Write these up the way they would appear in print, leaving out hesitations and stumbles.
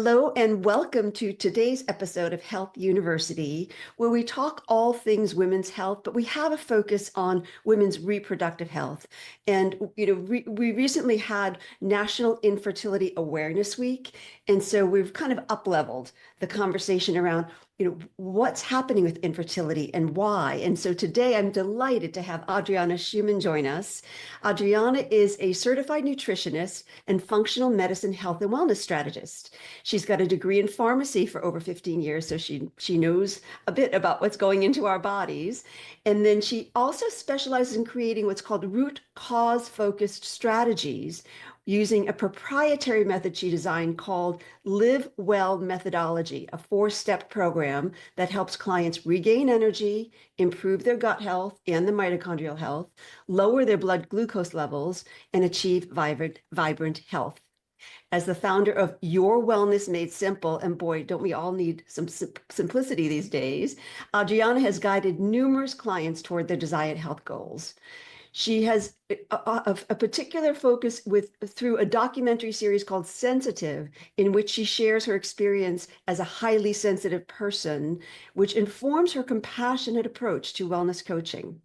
Hello and welcome to today's episode of Health University, where we talk all things women's health, but we have a focus on women's reproductive health. And, we recently had National Infertility Awareness Week. And so we've kind of up-leveled the conversation around what's happening with infertility and why. And so today I'm delighted to have Audriana Schuman join us. Audriana is a certified nutritionist and functional medicine health and wellness strategist. She's got a degree in pharmacy for over 15 years, so she knows a bit about what's going into our bodies. And then she also specializes in creating what's called root cause focused strategies using a proprietary method she designed called Live Well Methodology, a 4-step program that helps clients regain energy, improve their gut health and the mitochondrial health, lower their blood glucose levels, and achieve vibrant health. As the founder of Your Wellness Made Simple, and boy, don't we all need some simplicity these days, Audriana has guided numerous clients toward their desired health goals. She has a particular focus through a documentary series called Sensitive, in which she shares her experience as a highly sensitive person, which informs her compassionate approach to wellness coaching.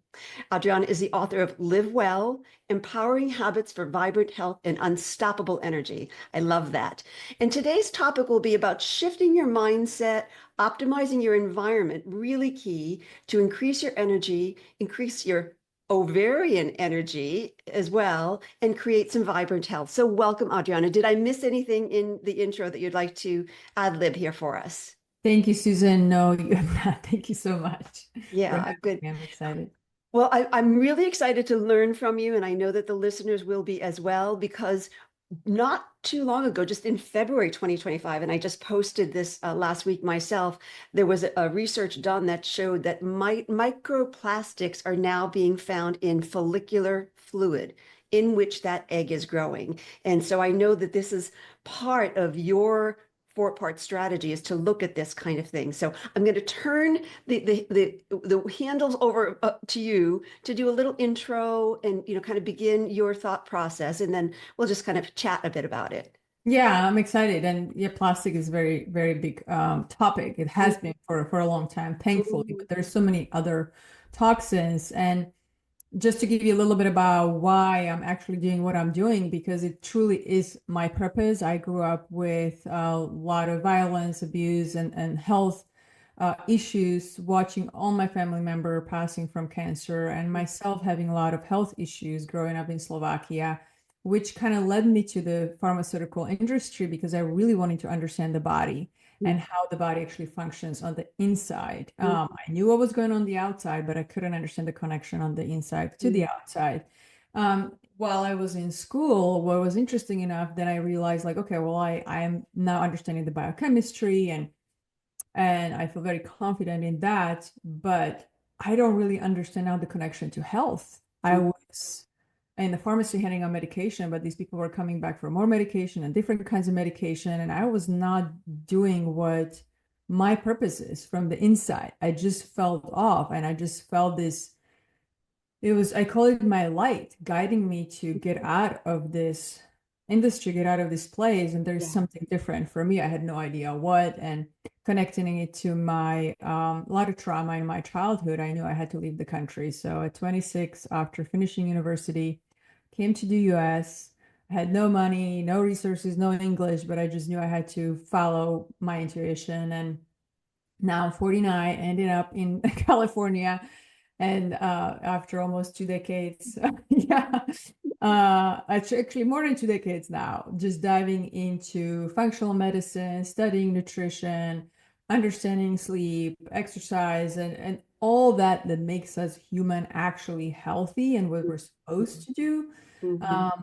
Audriana is the author of Live Well, Empowering Habits for Vibrant Health and Unstoppable Energy. I love that. And today's topic will be about shifting your mindset, optimizing your environment, really key to increase your energy, increase your ovarian energy as well, and create some vibrant health. So welcome, Audriana. Did I miss anything in the intro that you'd like to ad-lib here for us? Thank you, Susan. No, you have not. Thank you so much for Yeah, having good. me. I'm excited. Well, I'm really excited to learn from you, and I know that the listeners will be as well, because not too long ago, just in February 2025, and I just posted this last week myself, there was a research done that showed that microplastics are now being found in follicular fluid in which that egg is growing. And so I know that this is part of your 4-part strategy, is to look at this kind of thing. So I'm going to turn the handles over to you to do a little intro and kind of begin your thought process, and then we'll just kind of chat a bit about it. Yeah, I'm excited. And yeah, plastic is very, very big topic. It has been for a long time, thankfully, Mhm. but there's so many other toxins. And just to give you a little bit about why I'm actually doing what I'm doing, because it truly is my purpose. I grew up with a lot of violence, abuse, and health issues, watching all my family member passing from cancer and myself having a lot of health issues growing up in Slovakia, which kind of led me to the pharmaceutical industry because I really wanted to understand the body and how the body actually functions on the inside. I knew what was going on the outside, but I couldn't understand the connection on the inside to the outside. While I was in school, what was interesting enough, then I realized like, okay, well, I am now understanding the biochemistry and I feel very confident in that, but I don't really understand now the connection to health. I was in the pharmacy handing out medication, but these people were coming back for more medication and different kinds of medication, and I was not doing what my purpose is from the inside. I just felt off, and I just felt this. It was, I call it my light guiding me to get out of this industry, get out of this place. And there's Yeah. something different for me. I had no idea what. And connecting it to my, a lot of trauma in my childhood, I knew I had to leave the country. So at 26, after finishing university, came to the US. I had no money, no resources, no English, but I just knew I had to follow my intuition. And now I'm 49, ended up in California. And after almost 2 decades, yeah, actually more than 2 decades now, just diving into functional medicine, studying nutrition, understanding sleep, exercise, and all that that makes us human actually healthy and what we're supposed to do. Mhm. Um,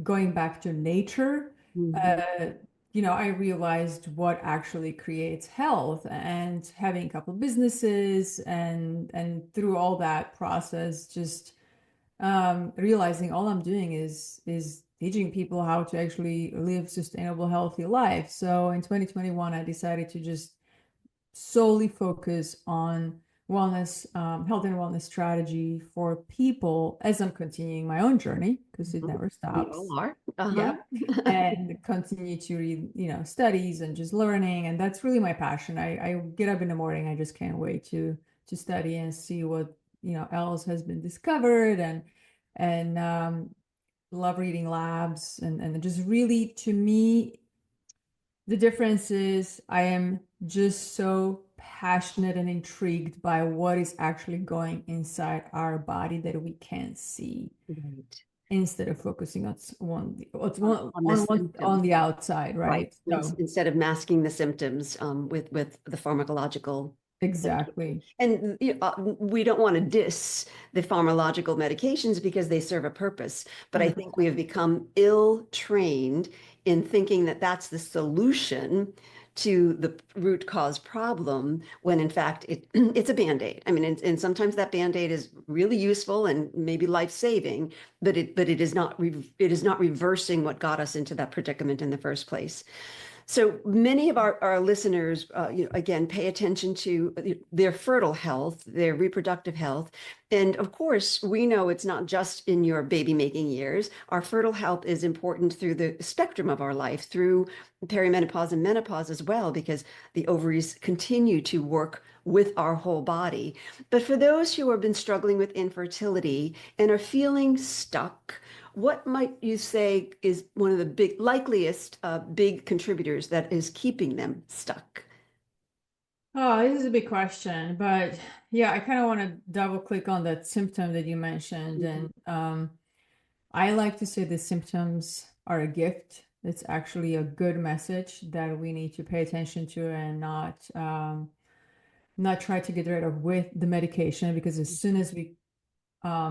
Going back to nature, Mhm. uh, I realized what actually creates health and having a couple businesses and through all that process, just realizing all I'm doing is teaching people how to actually live sustainable, healthy life. So in 2021, I decided to just solely focus on wellness, health and wellness strategy for people as I'm continuing my own journey because it Mhm. never We all stops. are. Yeah. And continue to read, studies and just learning. And that's really my passion. I get up in the morning, I just can't wait to study and see what, else has been discovered and love reading labs and just really to me the difference is I am just so passionate and intrigued by what is actually going inside our body that we can't see Right. instead of focusing on On the on symptoms. the outside, Right. right? So Instead of masking the symptoms with the pharmacological medication. exactly. And we don't want to diss the pharmacological medications because they serve a purpose. But I think 100%. we have become ill-trained in thinking that that's the solution to the root cause problem, when in fact it's a Band-Aid. I mean, and sometimes that Band-Aid is really useful and maybe life-saving, but it is not it is not reversing what got us into that predicament in the first place. So many of our listeners, again, pay attention to their fertile health, their reproductive health. And of course, we know it's not just in your baby making years. Our fertile health is important through the spectrum of our life, through perimenopause and menopause as well, because the ovaries continue to work with our whole body. But for those who have been struggling with infertility and are feeling stuck, what might you say is one of the likeliest big contributors that is keeping them stuck? Oh, this is a big question, but yeah, I kind of want to double click on that symptom that you mentioned. Mhm. And I like to say the symptoms are a gift. It's actually a good message that we need to pay attention to and not try to get rid of with the medication because as soon as we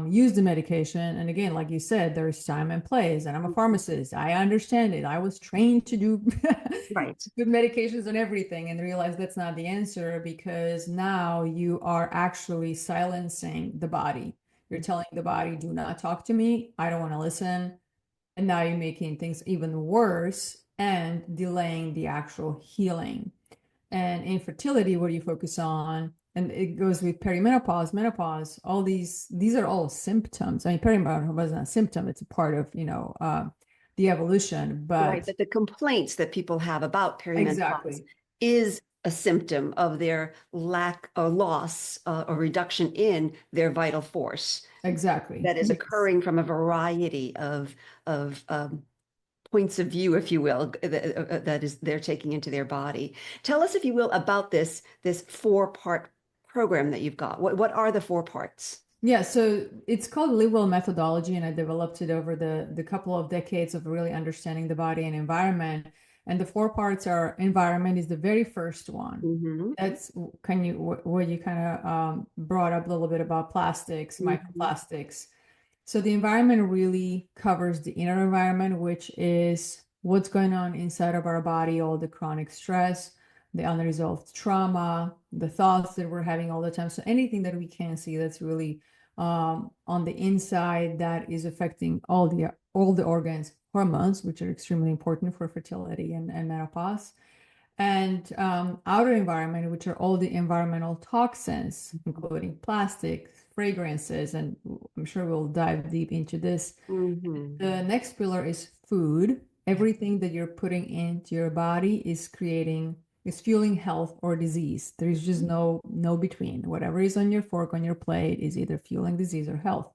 use the medication, and again, like you said, there's time and place, and I'm a pharmacist. I understand it. I was trained to do Right. good medications and everything, and realize that's not the answer because now you are actually silencing the body. You're telling the body, do not talk to me. I don't want to listen. And now you're making things even worse and delaying the actual healing. And infertility, what do you focus on? And it goes with perimenopause, menopause, all these are all symptoms. I mean, perimenopause isn't a symptom, it's a part of, the evolution, Right. but But the complaints that people have about perimenopause exactly, is a symptom of their lack or loss or reduction in their vital force exactly. that is Because occurring from a variety of points of view, if you will, that is they're taking into their body. Tell us, if you will, about this four-part program that you've got. What are the four parts? yeah, so it's called Live Well methodology, and I developed it over the couple of decades of really understanding the body and environment. And the four parts are environment is the very first one. Hmm. That's can you what you kind of brought up a little bit about plastics, Hmm. microplastics. So the environment really covers the inner environment, which is what's going on inside of our body, all the chronic stress, the unresolved trauma, the thoughts that we're having all the time. So anything that we can see that's really on the inside that is affecting all the organs, hormones, which are extremely important for fertility and menopause and outer environment, which are all the environmental toxins, including plastics, fragrances, and I'm sure we'll dive deep into this. Hmm. The next pillar is food. Everything that you're putting into your body is fueling health or disease. There's just no between. Whatever is on your fork, on your plate is either fueling disease or health.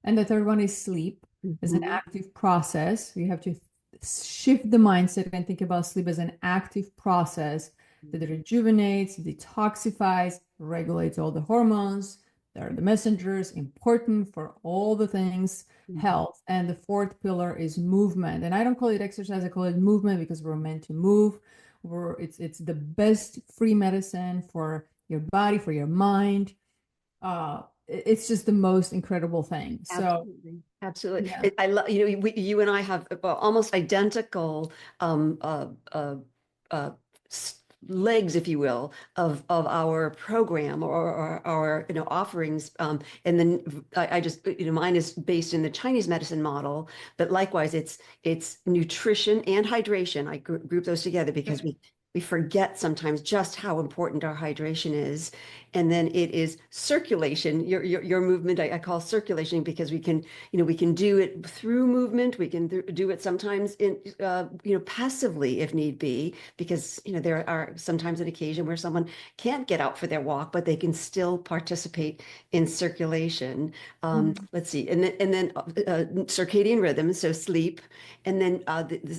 And the third one is sleep as an Hmm. active process. You have to shift the mindset and think about sleep as an active process that rejuvenates, detoxifies, regulates all the hormones. They're the messengers, important for all the things health. And the fourth pillar is movement. And I don't call it exercise, I call it movement because we're meant to move. It's the best free medicine for your body, for your mind. It's just the most incredible thing. So Absolutely. Absolutely. yeah, I love, you and I have almost identical um, uh, uh, uh, legs, if you will, of our program or our, offerings. And then I just, mine is based in the Chinese medicine model, but likewise, it's nutrition and hydration. I group those together because yep, we forget sometimes just how important our hydration is. And then it is circulation, your movement, I call circulation because we can, we can do it through movement. We can do it sometimes in, passively if need be, because, there are sometimes an occasion where someone can't get out for their walk, but they can still participate in circulation. Mhm. Let's see, and then circadian rhythm, so sleep, and then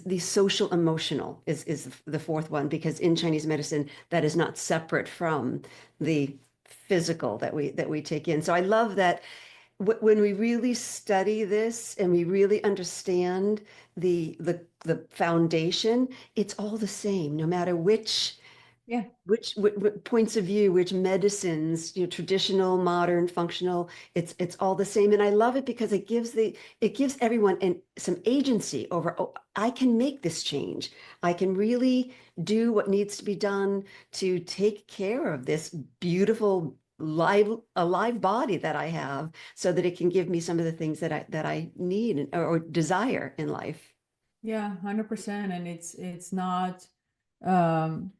the social emotional is the fourth one, because in Chinese medicine, that is not separate from the physical that we take in. So I love that when we really study this and we really understand the foundation, it's all the same, no matter Yeah. which points of view, which medicines, traditional, modern, functional, it's all the same. And I love it because it gives everyone some agency over, oh, I can make this change. I can really do what needs to be done to take care of this beautiful alive body that I have, so that it can give me some of the things that I need or desire in life. Yeah, 100%. And it's not um,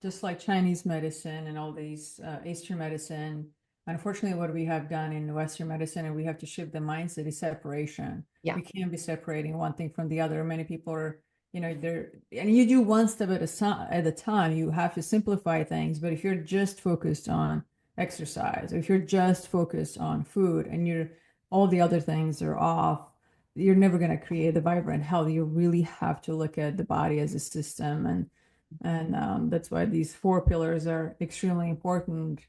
just like Chinese medicine and all these Eastern medicine. Unfortunately, what we have done in Western medicine, and we have to shift the mindset, is separation. Yeah. We can't be separating one thing from the other. Many people are, they're, and you do one step at a time. You have to simplify things. But if you're just focused on exercise, or if you're just focused on food, and all the other things are off, you're never going to create the vibrant health. You really have to look at the body as a system, and that's why these four pillars are extremely important.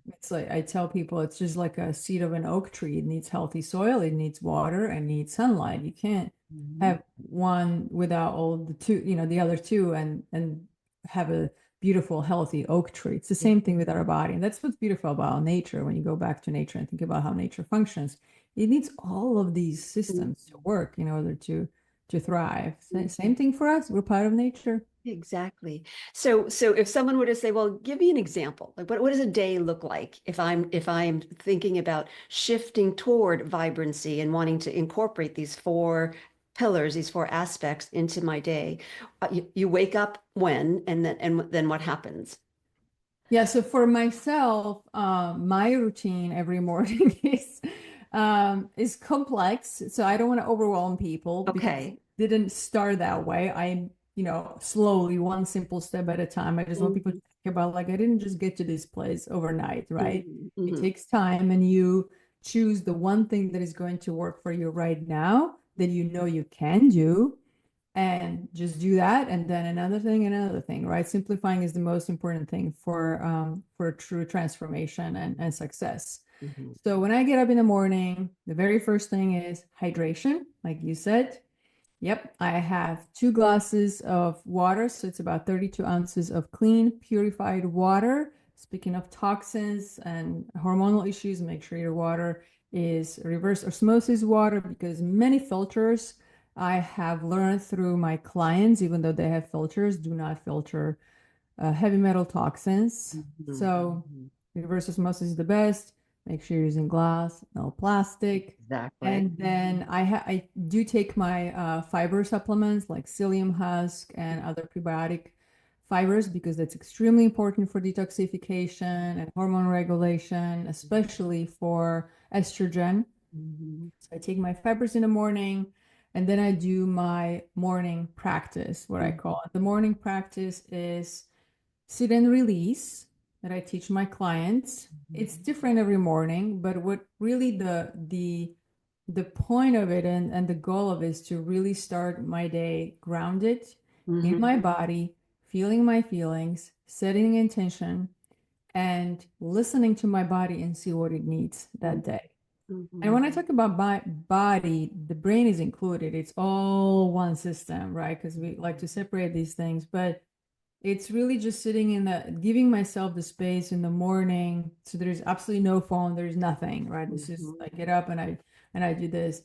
It's like I tell people, it's just like a seed of an oak tree. It needs healthy soil, it needs water, and needs sunlight. You can't Mhm. have one without all the two, the other two, and have a beautiful, healthy oak tree. It's the same thing with our body, and that's what's beautiful about nature. When you go back to nature and think about how nature functions, it needs all of these systems to work in order to thrive. Same thing for us. We're part of nature. Exactly. So if someone were to say, well, give me an example. Like what does a day look like if I'm thinking about shifting toward vibrancy and wanting to incorporate these four pillars, these four aspects into my day? You wake up when, and then what happens? Yeah, so for myself, my routine every morning is complex. So I don't want to overwhelm people because Okay. it didn't start that way. I, slowly, one simple step at a time. I just want people to Mhm, think about, like, I didn't just get to this place overnight, right? mhm, It mhm, takes time, and you choose the one thing that is going to work for you right now that you know you can do, and just do that, and then another thing, right? Simplifying is the most important thing for true transformation and success. mhm, So when I get up in the morning, the very first thing is hydration, like you said. Yep, I have 2 glasses of water, so it's about 32 ounces of clean purified water. Speaking of toxins and hormonal issues, make sure your water is reverse osmosis water, because many filters, I have learned through my clients, even though they have filters, do not filter heavy metal toxins. mhm, So mhm. reverse osmosis is the best. Make sure you're using glass, no plastic. Exactly. And then I do take my fiber supplements like psyllium husk and other prebiotic fibers, because that's extremely important for detoxification and hormone regulation, especially for estrogen. Mhm, So I take my fibers in the morning, and then I do my morning practice, what I mhm, call it. The morning practice is sit and release that I teach my clients. It's different every morning, but what really the point of it, and the goal of it, is to really start my day grounded in mhm, my body, feeling my feelings, setting intention, and listening to my body and see what it needs mhm, that day. And mhm, when I talk about body, the brain is included. It's all one system, right? Because we like to separate these things, but it's really just sitting in giving myself the space in the morning. So there's absolutely no phone, there's nothing, right? This is, mhm, I get up and I do this,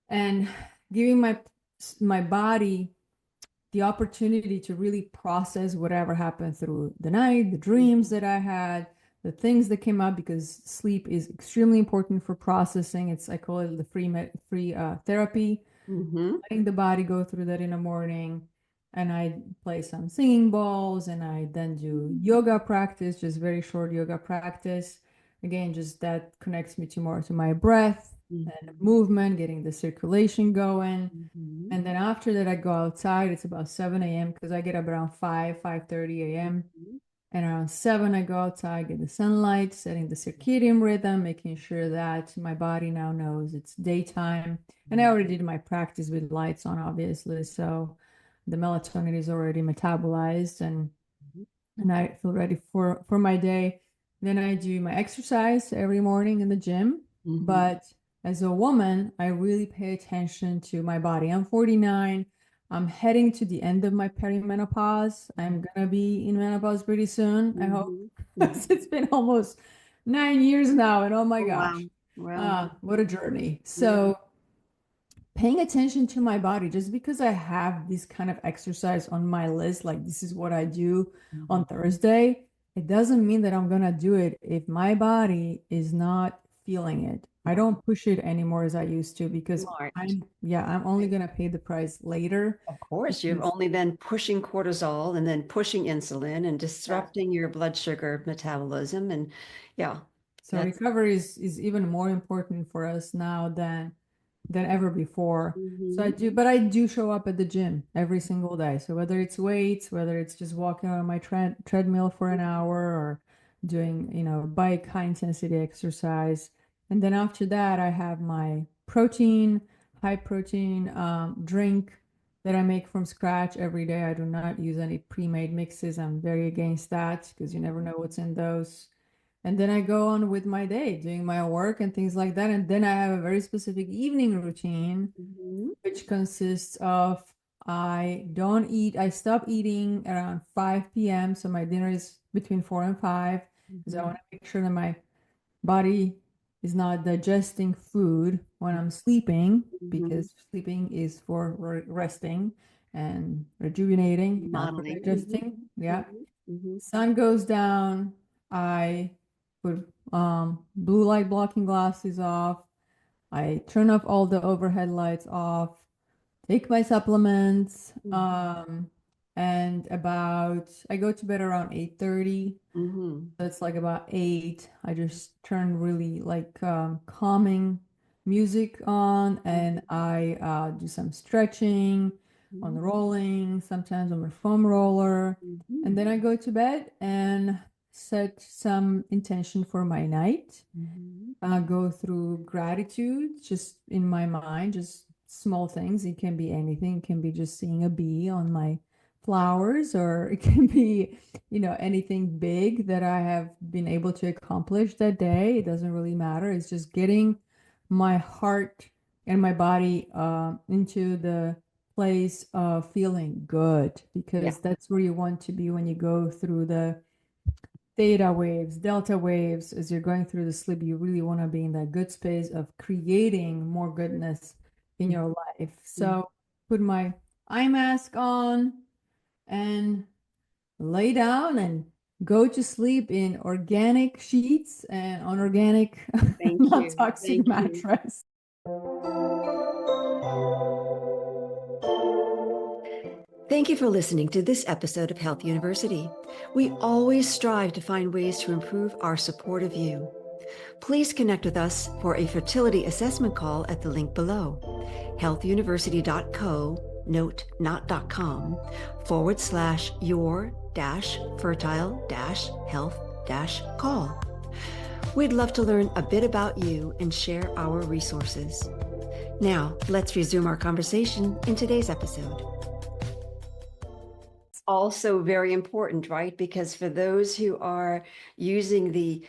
and giving my body the opportunity to really process whatever happened through the night, the dreams mhm, that I had, the things that came up, because sleep is extremely important for processing. I call it the free therapy, mhm, letting the body go through that in the morning. and I play some singing bowls, and I then do yoga practice, just very short yoga practice. Again, just that connects me to more to my breath and Mhm. movement, getting the circulation going. Mhm. And then after that, I go outside. It's about 7 a.m. because I get up around 5:30 a.m. Mhm. And around 7, I go outside, get the sunlight, setting the circadian rhythm, making sure that my body now knows it's daytime. And I already did my practice with lights on, obviously. So the melatonin is already metabolized, and I feel ready for my day. Then I do my exercise every morning in the gym. Mhm. But as a woman, I really pay attention to my body. I'm 49. I'm heading to the end of my perimenopause. I'm gonna be in menopause pretty soon, I hope. Mhm. Mhm. It's been almost 9 years now, and oh my Oh, wow. gosh, Well, what a journey. yeah. So paying attention to my body, just because I have this kind of exercise on my list, like this is what I do Mhm. on Thursday, it doesn't mean that I'm gonna do it if my body is not feeling it. I Right. don't push it anymore as I used to, because Smart. I'm only gonna pay the price later. Of course, you've Because only been pushing cortisol and then pushing insulin and yeah. disrupting your blood sugar metabolism. And yeah, So that's. recovery is even more important for us now than ever before. So Mhm. but I do show up at the gym every single day. So whether it's weights, whether it's just walking on my treadmill for an hour, or doing, bike high intensity exercise. And then after that, I have my high protein drink that I make from scratch every day. I do not use any pre-made mixes. I'm very against that because you never know what's in those. And then I go on with my day, doing my work and things like that. And then I have a very specific evening routine, Mhm. which consists of I stop eating around 5 p.m. So my dinner is between 4 and 5, because I Mhm. want to make sure that my body is not digesting food when I'm sleeping, Mhm. because sleeping is for resting and rejuvenating, not for Modeling. Mhm. digesting. Yeah. Mhm. Mhm. Sun goes down. I put blue light blocking glasses off. I turn off all the overhead lights off, take my supplements, and I go to bed around 8:30. Mhm. So it's like about 8. I just turn really like calming music on, and I do some stretching on the Mhm. rolling, sometimes on my foam roller. And Mhm. then I go to bed and set some intention for my night. Mhm. Go through gratitude just in my mind, just small things. It can be anything. It can be just seeing a bee on my flowers, or it can be, anything big that I have been able to accomplish that day. It doesn't really matter. It's just getting my heart and my body into the place of feeling good, Yeah. because that's where you want to be when you go through the theta waves, delta waves. As you're going through the sleep, you really want to be in that good space of creating more goodness in your life. Mhm. So put my eye mask on and lay down and go to sleep in organic sheets and on organic, Thank you. non-toxic Thank you. mattress. Thank you for listening to this episode of Health University. We always strive to find ways to improve our support of you. Please connect with us for a fertility assessment call at the link below, healthuniversity.co, note not .com, /your fertile health call. We'd love to learn a bit about you and share our resources. Now, let's resume our conversation in today's episode. Also very important, right? Because for those who are using the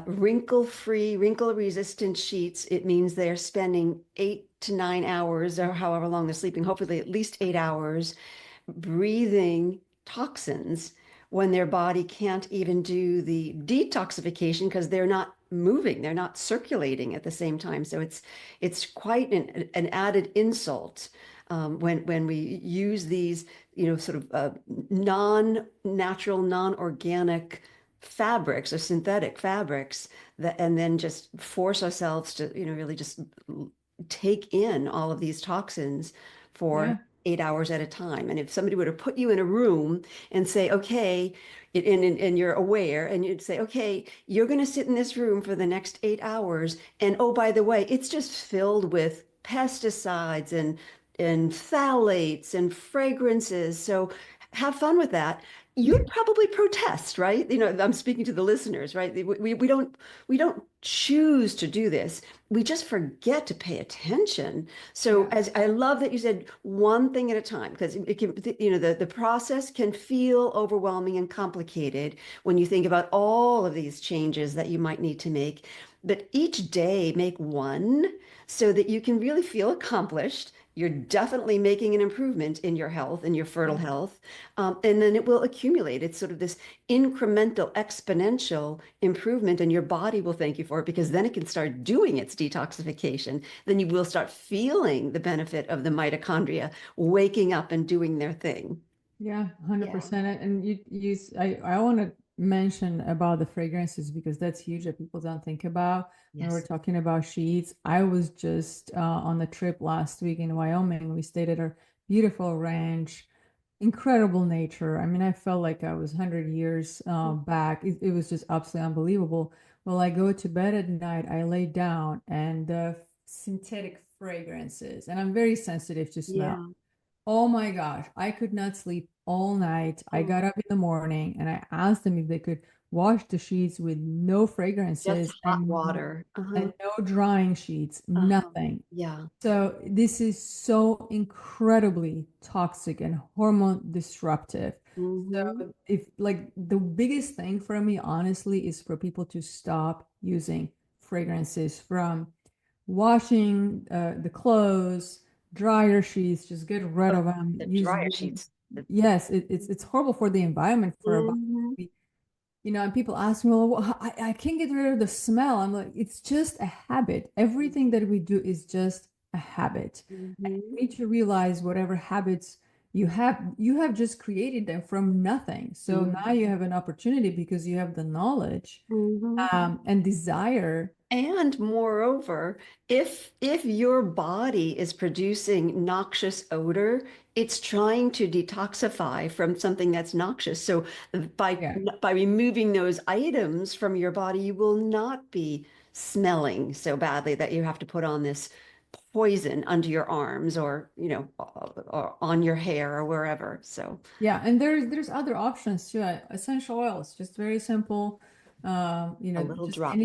wrinkle-free, wrinkle-resistant sheets, it means they're spending 8 to 9 hours or however long they're sleeping, hopefully at least 8 hours, breathing toxins when their body can't even do the detoxification because they're not moving, they're not circulating at the same time. So it's quite an added insult when we use these, sort of non-natural, non-organic fabrics or synthetic fabrics that, and then just force ourselves to, really just take in all of these toxins for Yeah. 8 hours at a time. And if somebody were to put you in a room and say, okay, and you're aware, and you'd say, okay, you're going to sit in this room for the next 8 hours. And oh, by the way, it's just filled with pesticides and phthalates and fragrances. So have fun with that. You'd probably protest, right? I'm speaking to the listeners, right? We don't choose to do this. We just forget to pay attention. So Yeah. as I love that you said one thing at a time, because it can, the process can feel overwhelming and complicated when you think about all of these changes that you might need to make. But each day make one so that you can really feel accomplished. You're definitely making an improvement in your health and your fertile Yeah. health. And then it will accumulate. It's sort of this incremental, exponential improvement, and your body will thank you for it because then it can start doing its detoxification. Then you will start feeling the benefit of the mitochondria waking up and doing their thing. Yeah, Yeah. 100%. And I want to mention about the fragrances because that's huge that people don't think about when we're Yes. talking about sheets. I was just on a trip last week in Wyoming. We stayed at a beautiful ranch, incredible nature. I mean, I felt like I was 100 years back. It was just absolutely unbelievable. Well, I go to bed at night, I lay down, and the synthetic fragrances, and I'm very sensitive to smell. Yeah. Oh my gosh, I could not sleep all night. I Oh, got up in the morning and I asked them if they could wash the sheets with no just fragrances hot water. Uh-huh. and no drying sheets, Uh-huh. nothing. Yeah. So this is so incredibly toxic and hormone disruptive. Hmm. So if like the biggest thing for me, honestly, is for people to stop using fragrances from washing the clothes, dryer sheets, just get rid Oh, of them. the Use dryer really, sheets. yes, it's horrible for the environment for about, Hmm. and people ask me, well, I can't get rid of the smell. I'm like, it's just a habit. Everything that we do is just a habit. And Hmm. you need to realize whatever habits you have just created them from nothing. So now you have an opportunity because you have the knowledge Hmm. and desire. And moreover, if your body is producing noxious odor, it's trying to detoxify from something that's noxious. So by Yeah. by removing those items from your body, you will not be smelling so badly that you have to put on this poison under your arms or, or on your hair or wherever. So Yeah, and there's other options too. Essential oils, just very simple. a little Just drop.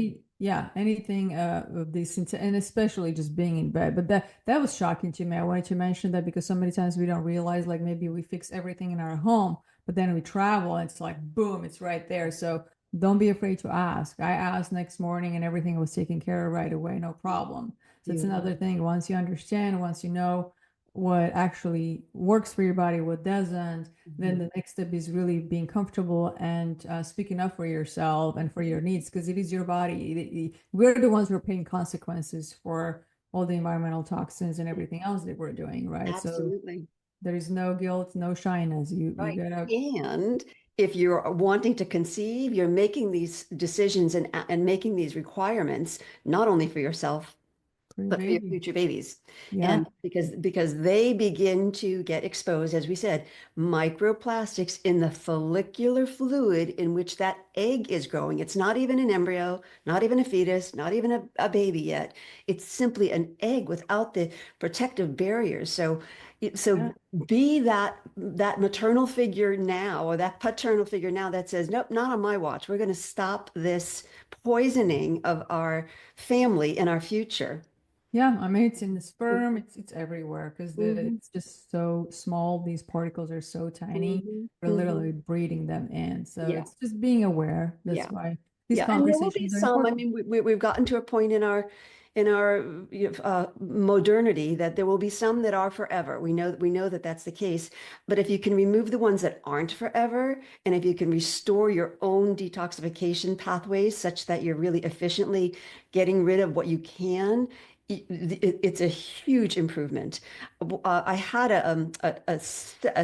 anything of these things, and especially just being in bed. But that was shocking to me. I wanted to mention that because so many times we don't realize like maybe we fix everything in our home, but then we travel and it's like boom, it's right there. So don't be afraid to ask. I asked next morning and everything was taken care of right away, no problem. So it's Beautiful. another thing. Once you understand, once you know what actually works for your body, what doesn't, then Mhm. the next step is really being comfortable and speaking up for yourself and for your needs because it is your body. We're the ones who are paying consequences for all the environmental toxins and everything else that we're doing, right? So Absolutely. there is no guilt, no shyness. You Right. gotta And if you're wanting to conceive, you're making these decisions and making these requirements, not only for yourself, for your but for your baby. future babies. Yeah, And because they begin to get exposed, as we said, microplastics in the follicular fluid in which that egg is growing. It's not even an embryo, not even a fetus, not even a baby yet. It's simply an egg without the protective barriers. So yeah. be that maternal figure now or that paternal figure now that says, nope, not on my watch. We're going to stop this poisoning of our family and our future. Yeah, I mean it's in the sperm, it's everywhere because Mhm, it's just so small. These particles are so tiny. mhm, We're mhm. literally breeding them in. So Yeah, it's just being aware. That's yeah, why these yeah. And there will be conversations are some. I important. mean, we've gotten to a point in our modernity that there will be some that are forever. We know that that's the case. But if you can remove the ones that aren't forever, and if you can restore your own detoxification pathways such that you're really efficiently getting rid of what you can, it's a huge improvement. I had a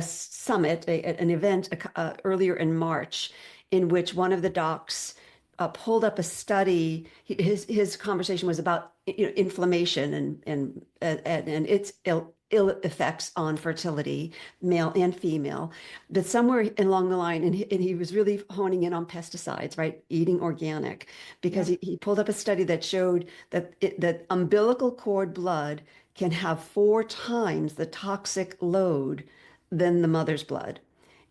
summit, an event earlier in March, in which one of the docs pulled up a study. His conversation was about inflammation and its ill effects on fertility, male and female. But somewhere along the line, and he was really honing in on pesticides, right? Eating organic, because Yep. he pulled up a study that showed that that umbilical cord blood can have 4 times the toxic load than the mother's blood.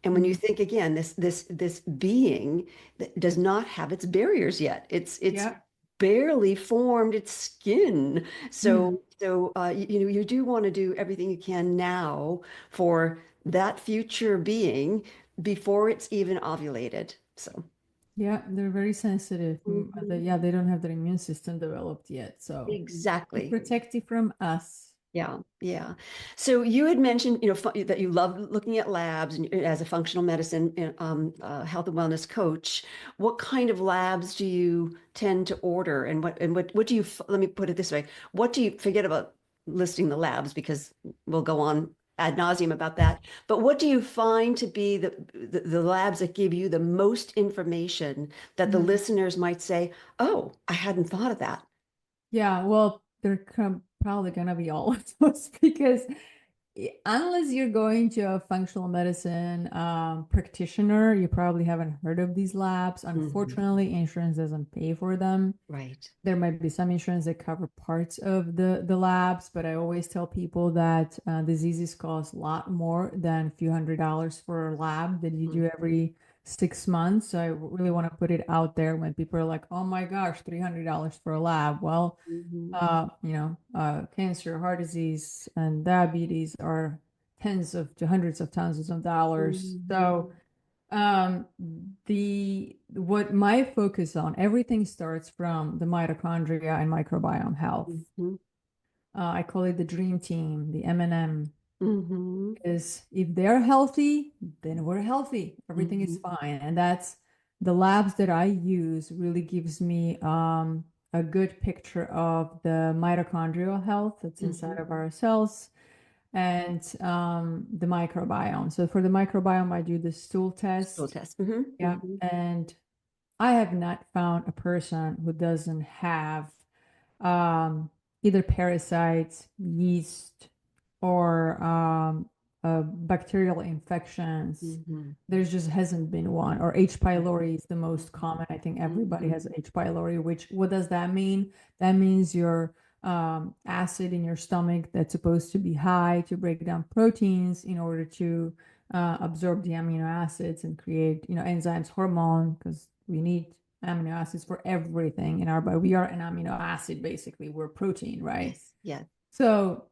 And when you Mm. think again, this being that does not have its barriers yet. It's Yep. barely formed its skin. Mm. You do want to do everything you can now for that future being before it's even ovulated. So Yeah, they're very sensitive. mhm. Yeah, they don't have their immune system developed yet, so to Exactly. protect you from us. Yeah, yeah. So you had mentioned, that you love looking at labs and as a functional medicine health and wellness coach. What kind of labs do you tend to order, and what do you? Let me put it this way: what do you forget about listing the labs because we'll go on ad nauseum about that. But what do you find to be the labs that give you the most information that the Mm. listeners might say, "Oh, I hadn't thought of that." Yeah, well, probably gonna be all of those because unless you're going to a functional medicine practitioner, you probably haven't heard of these labs. Mhm. Unfortunately, insurance doesn't pay for them. Right. There might be some insurance that cover parts of the labs, but I always tell people that diseases cost a lot more than a few $100s for a lab that you do every 6 months. So I really want to put it out there when people are like, "Oh my gosh, $300 for a lab." Well, Mhm. cancer, heart disease, and diabetes are tens of to hundreds of thousands of dollars. So Mhm. the what my focus on, everything starts from the mitochondria and microbiome health. Mhm. I call it the dream team, the M&M, Mhm. is if they're healthy, then we're healthy. Everything is Mhm. fine. And that's the labs that I use really gives me a good picture of the mitochondrial health that's inside Mhm. of our cells and the microbiome. So for the microbiome, I do the stool Stool test. test. Mhm. Yeah. Mhm. And I have not found a person who doesn't have um, either parasites, yeast, or bacterial infections. Mhm. There just hasn't been one. Or H. pylori is the most Mhm. common. I think everybody Mhm. has H. pylori, which what does that mean? That means your acid in your stomach that's supposed to be high to break down proteins in order to absorb the amino acids and create, enzymes, hormone, because we need amino acids for everything in our body. We are an amino acid, basically. We're protein, right? Yes. Yes. So,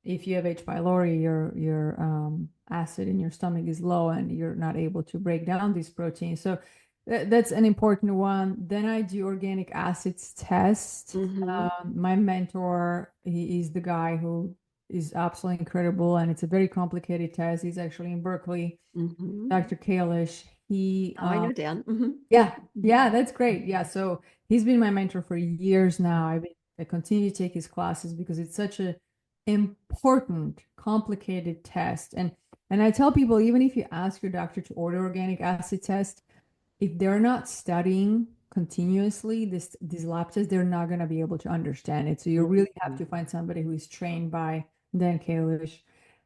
if you have H. pylori, your acid in your stomach is low and you're not able to break down these proteins. So that's an important one. Then I do organic acids test. Mhm. My mentor, he is the guy who is absolutely incredible, and it's a very complicated test. He's actually in Berkeley, Mhm. Dr. Kalish. He Oh, I know Dan. Mhm. yeah, yeah, that's great. Yeah, so he's been my mentor for years now. I continue to take his classes because it's such a important, complicated test. And I tell people, even if you ask your doctor to order organic acid test, if they're not studying continuously these lab tests, they're not going to be able to understand it. So you really have Mhm. to find somebody who is trained by Dan Kalish,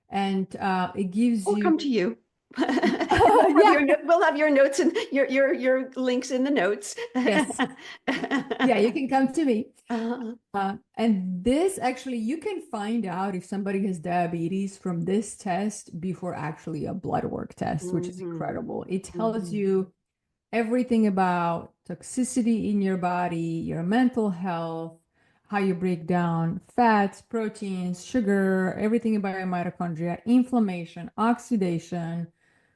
and it gives Or you come to you. We'll have yeah, your notes and your links in the notes. yes, yeah, you can come to me. Uh, And this actually, you can find out if somebody has diabetes from this test before actually a blood work test, which is mhm. incredible. It tells Mhm. you everything about toxicity in your body, your mental health, how you break down fats, proteins, sugar, everything about your mitochondria, inflammation, oxidation.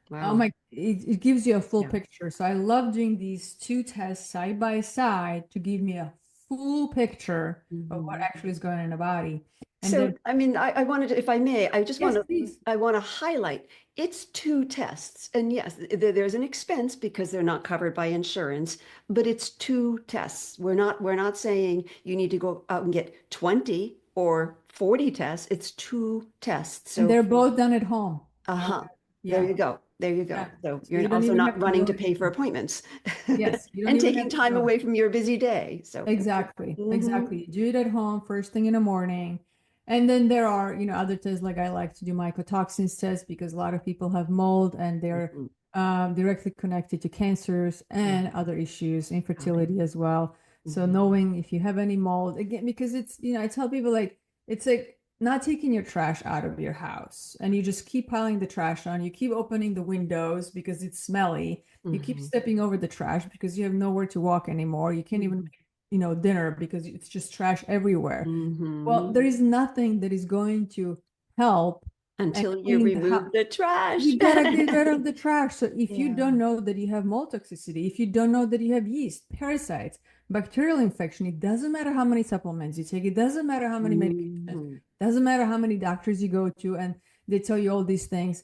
Oh Wow. my, it gives you a full Yeah. picture. So I love doing these two tests side by side to give me a full picture of what Mhm. actually is going on in the body. And So, then, I mean, I wanted to, if I may, yes, please. I want to highlight it's 2 tests. And yes, there's an expense because they're not covered by insurance, but it's 2 tests. We're not saying you need to go out and get 20 or 40 tests. It's 2 tests. And So, they're both done at home. Uh, uh-huh. There yeah, you go. There you yeah. go. So So you you're don't also even not have to running go to pay for anywhere. appointments Yes, you don't and even taking have to time go. away from your busy day. So, Exactly, mhm. exactly. Do it at home first thing in the morning. And then there are, other tests like I like to do mycotoxins tests because a lot of people have mold and they're Mhm. directly connected to cancers and Mhm. other issues, Got it. infertility as well. So Mhm. knowing if you have any mold, again, because it's, I tell people like it's like not taking your trash out of your house and you just keep piling the trash on. You keep opening the windows because it's smelly. You keep Mhm. stepping over the trash because you have nowhere to walk anymore. You can't even Mhm. make, dinner because it's just trash everywhere. Well, Mhm. there is nothing that is going to help and Until you clean the house. remove the trash. You gotta get rid of the trash. So if you Yeah. don't know that you have mold toxicity, if you don't know that you have yeast, parasites, bacterial infection, it doesn't matter how many supplements you take, it doesn't matter how many medications, Mhm. doesn't matter how many doctors you go to, and they tell you all these things.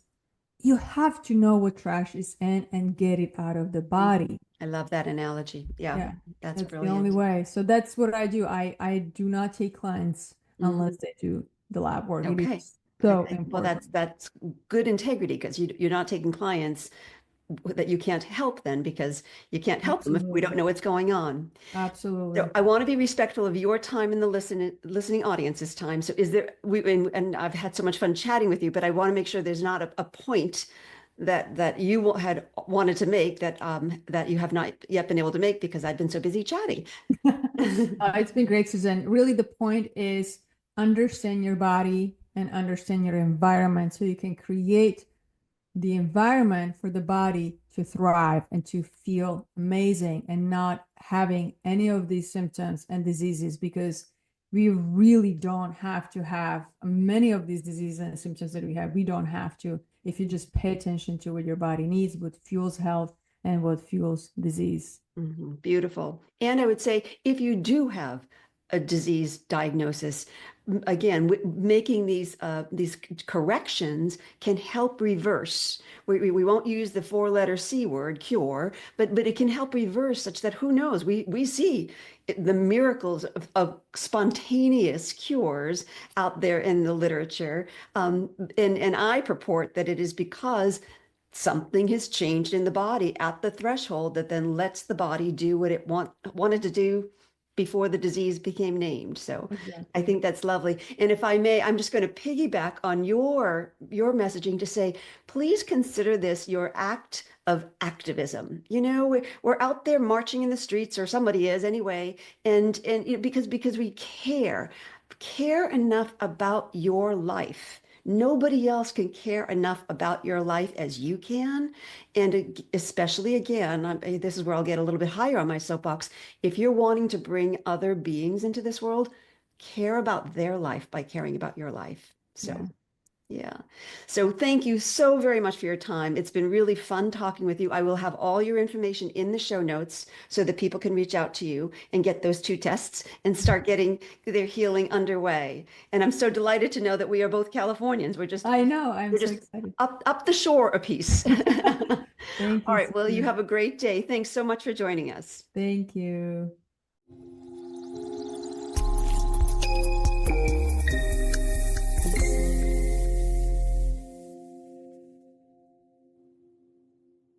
You have to know what trash is in and get it out of the Mhm. body. I love that analogy. Yeah, Yeah, that's that's the only brilliant. way. So that's what I do. I do not take clients Mhm. unless they do the lab work. It Okay. is so Okay. Well, important. that's good integrity because you're not taking clients that you can't help then because you can't help them if we don't Absolutely. know what's going on. So Absolutely. I want to be respectful of your time and the listening audience's time. So is there and I've had so much fun chatting with you, but I want to make sure there's not a point that you had wanted to make that you have not yet been able to make because I've been so busy chatting. It's been great, Suzanne. Really, the point is understand your body and understand your environment so you can create the environment for the body to thrive and to feel amazing and not having any of these symptoms and diseases because we really don't have to have many of these diseases and symptoms that we have. We don't have to if you just pay attention to what your body needs, what fuels health and what fuels disease. Mhm. Beautiful. And I would say if you do have a disease diagnosis, again, making these corrections can help reverse. We won't use the four-letter C word, cure, but it can help reverse such that who knows? We see the miracles of spontaneous cures out there in the literature. And I purport that it is because something has changed in the body at the threshold that then lets the body do what it wanted to do before the disease became named. So I Exactly. think that's lovely. And if I may, I'm just going to piggyback on your messaging to say, please consider this your act of activism. We're out there marching in the streets, or somebody is anyway, and because we care enough about your life. Nobody else can care enough about your life as you can. And especially again, this is where I'll get a little bit higher on my soapbox. If you're wanting to bring other beings into this world, care about their life by caring about your life. So Yeah. yeah. So thank you so very much for your time. It's been really fun talking with you. I will have all your information in the show notes so that people can reach out to you and get those two tests and start getting their healing underway. And I'm so delighted to know that we are both Californians. We're just I know. I'm we're so just excited. up the shore a piece. Thank All you, right. Well, you Susan. have a great day. Thanks so much for joining us. Thank you.